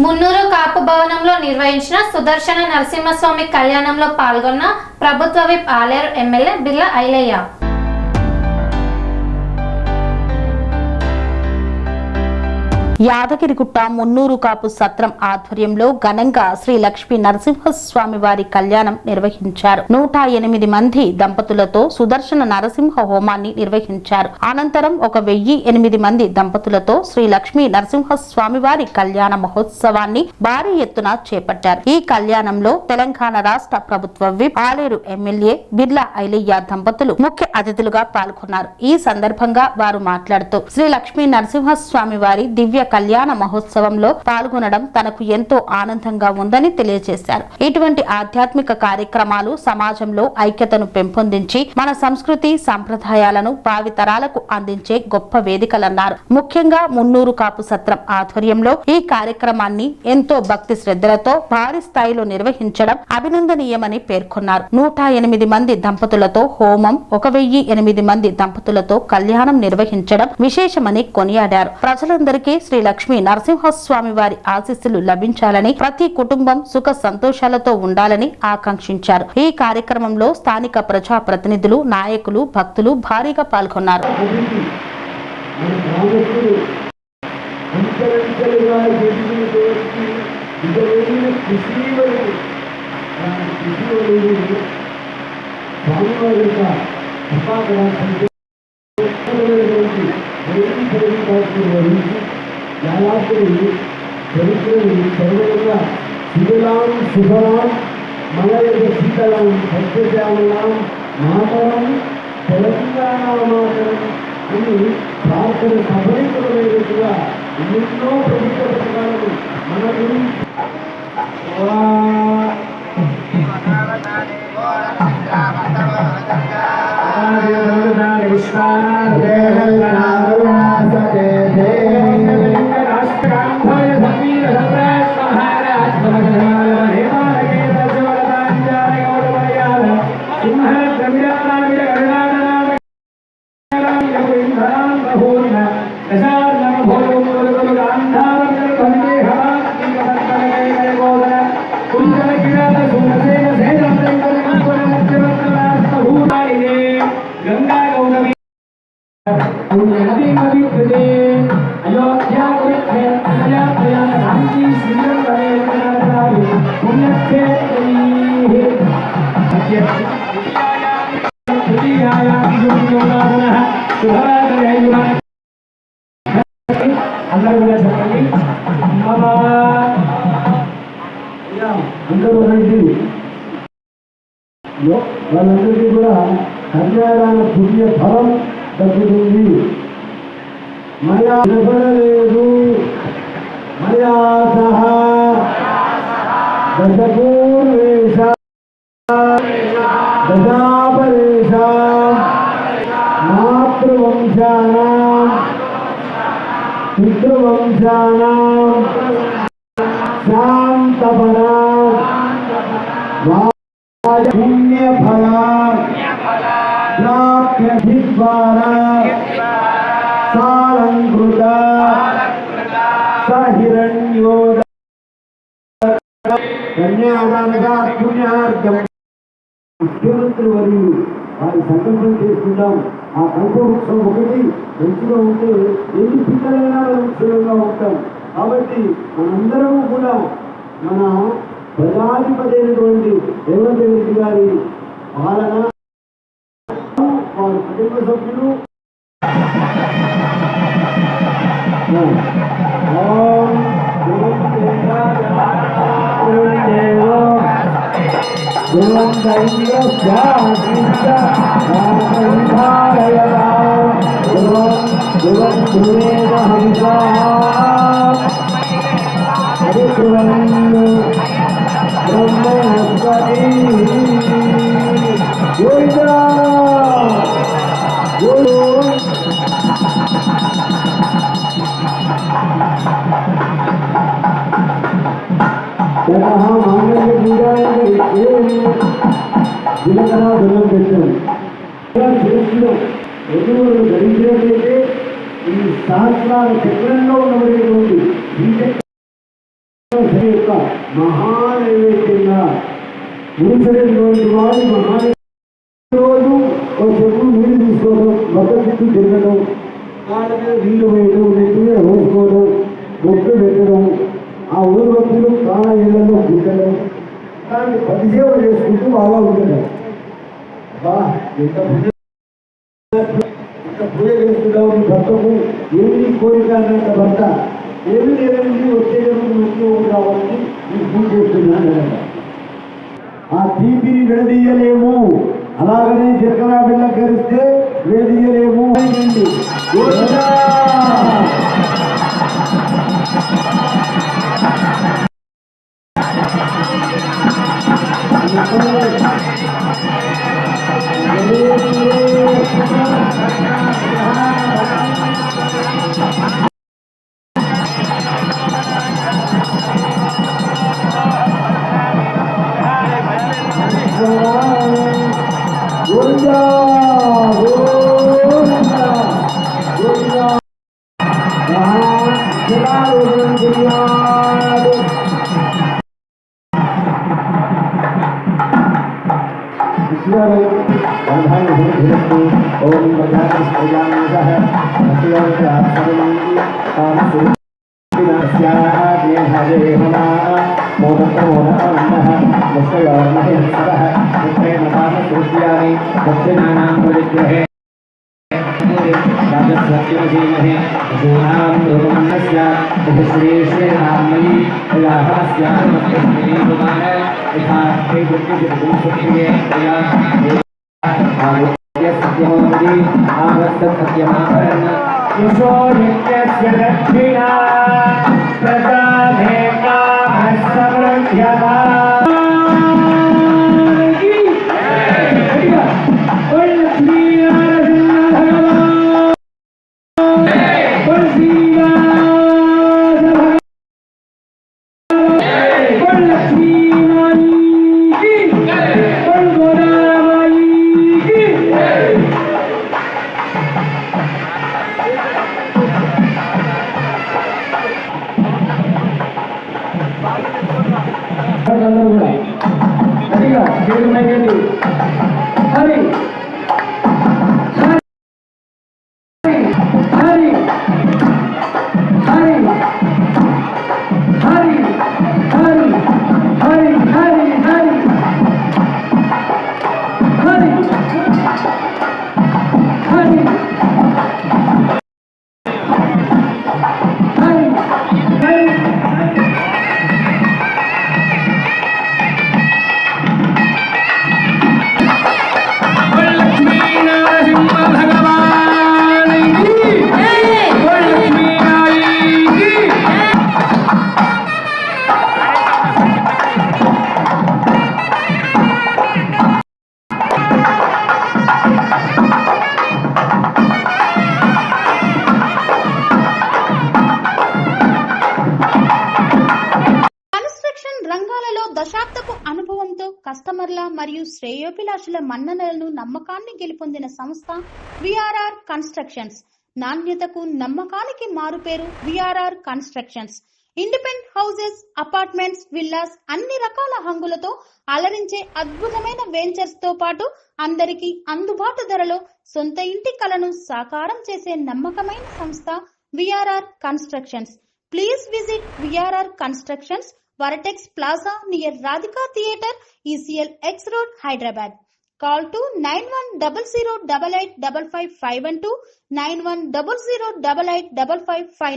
మున్నూరు కాపు భవనంలో నిర్వహించిన సుదర్శన నరసింహస్వామి కళ్యాణంలో పాల్గొన్న ప్రభుత్వ విప్ ఆలేరు ఎమ్మెల్యే బిర్లా ఐలయ్య. యాదగిరిగుట్ట మున్నూరు కాపు సత్రం ఆధ్వర్యంలో ఘనంగా శ్రీ లక్ష్మీ నరసింహస్వామి వారి కళ్యాణం నిర్వహించారు. 108 మంది దంపతులతో సుదర్శన నరసింహ హోమాన్ని నిర్వహించారు. అనంతరం 1008 మంది దంపతులతో శ్రీ లక్ష్మీ నరసింహస్వామి వారి కళ్యాణ మహోత్సవాన్ని భారీ ఎత్తున చేపట్టారు. ఈ కళ్యాణంలో తెలంగాణ రాష్ట్ర ప్రభుత్వ విప్ ఆలేరు ఎమ్మెల్యే బిర్లా ఐలయ్య దంపతులు ముఖ్య అతిథులుగా పాల్గొన్నారు. ఈ సందర్భంగా వారు మాట్లాడుతూ శ్రీ లక్ష్మీ నరసింహస్వామి వారి దివ్య కళ్యాణ మహోత్సవంలో పాల్గొనడం తనకు ఎంతో ఆనందంగా ఉందని తెలియజేశారు. ఇటువంటి ఆధ్యాత్మిక కార్యక్రమాలు సమాజంలో ఐక్యతను పెంపొందించి మన సంస్కృతి సంప్రదాయాలను భావితరాలకు అందించే గొప్ప వేదికలన్నారు. ముఖ్యంగా మున్నూరు కాపు సత్రం ఆధ్వర్యంలో ఈ కార్యక్రమాన్ని ఎంతో భక్తి శ్రద్ధలతో భారీ స్థాయిలో నిర్వహించడం అభినందనీయమని పేర్కొన్నారు. 108 మంది దంపతులతో హోమం, 1008 మంది దంపతులతో కళ్యాణం నిర్వహించడం విశేషమని కొనియాడారు. ప్రజలందరికీ శ్రీ లక్ష్మీ నరసింహస్వామి వారి ఆశీస్సులు లభించాలని, ప్రతి కుటుంబం సుఖ సంతోషాలతో ఉండాలని ఆకాంక్షించారు. ఈ కార్యక్రమంలో స్థానిక ప్రజా ప్రతినిధులు, నాయకులు, భక్తులు భారీగా పాల్గొన్నారు. శివలాం శుభలాం మలయజ శీతలాం సత్యశ్యామలాం మాతరం తెలంగాణమాతరం అని ప్రార్థన సఫలీకృతమైనట్టుగా ఎన్నెన్నో ప్రభుత్వ పథకాలను మన గురించి వాళ్ళందరికీ కూడా కన్యాదాన పుణ్య ఫలం దక్కుతుంది. మయా నిలబడలేదు మయా సహా దశపూర్వేష దశాపరేష మాతృవంశానాం పితృవంశానాం శాంతపరాం పుణ్యఫలా ప్రాప్యభిద్వారా సాలంకృత సహిరణ్యోద కన్యాదానగా పుణ్యార్థం ముఖ్యమంత్రి వర్యులు వారి సంకల్పం చేసుకుందాం. ఆ కల్పవృక్షం ఒకటి మంచిగా ఉంటే ఎన్ని పిల్లలైనా మనం క్షేమంగా ఉంటాం. కాబట్టి మనందరము కూడా మన ప్రజాధిపతి అయినటువంటి రేవంత్ రెడ్డి గారి పాలన, వారి కుటుంబ సభ్యులు గడిచినట్లయితే ఈ సహస్రాల చక్రంలో ఉన్నటువంటి యొక్క మహానైవేద్యంగా ముడిచినటువంటి వారి రోజు ఒక చెట్టు నీళ్లు తీసుకోవడం, మొక్క చుట్టూ తిరగడం, కాళ్ళ మీద నీళ్లు వేయడం, నెత్తి మీద వేసుకోవడం, మొక్క పెట్టడం, ఆ ఊరి భక్తులు ప్రాణ ఇళ్లలో పుట్టడం, దాన్ని పరిసేవ చేసుకుంటూ బాగా ఉండడం. ఇంత పూజ చేస్తున్నావు నీ భర్తకు, ఏమి కోరిక అన్నంత భర్త ఏమి లేదండి, వచ్చేటప్పుడు మంచిగా కావాలని నేను పూజ చేస్తున్నాను. ఆ తీపిని విడదీయలేము, అలాగనే జీలకర్ర బిళ్ళ కరిస్తే విడదీయలేము. దశాబ్దపు అనుభవంతో కస్టమర్ల మరియు శ్రేయోభిలాషుల మన్ననలను నమ్మకాన్ని గెలుపొందిన సంస్థ విఆర్ఆర్ కన్స్ట్రక్షన్స్. నాణ్యతకు నమ్మకానికి మారుపేరు VRR constructions. Independent houses, apartments, villas అన్ని రకాల హంగులతో అలరించే అద్భుతమైన వెంచర్స్ తో పాటు అందరికీ అందుబాటు ధరలో సొంత ఇంటి కలను సాకారం చేసే నమ్మకమైన సంస్థ VRR constructions. Please visit VRR constructions, Varatex Plaza near Radhika Theatre, ECL X Road, Hyderabad. Call to 9100885551 91008855.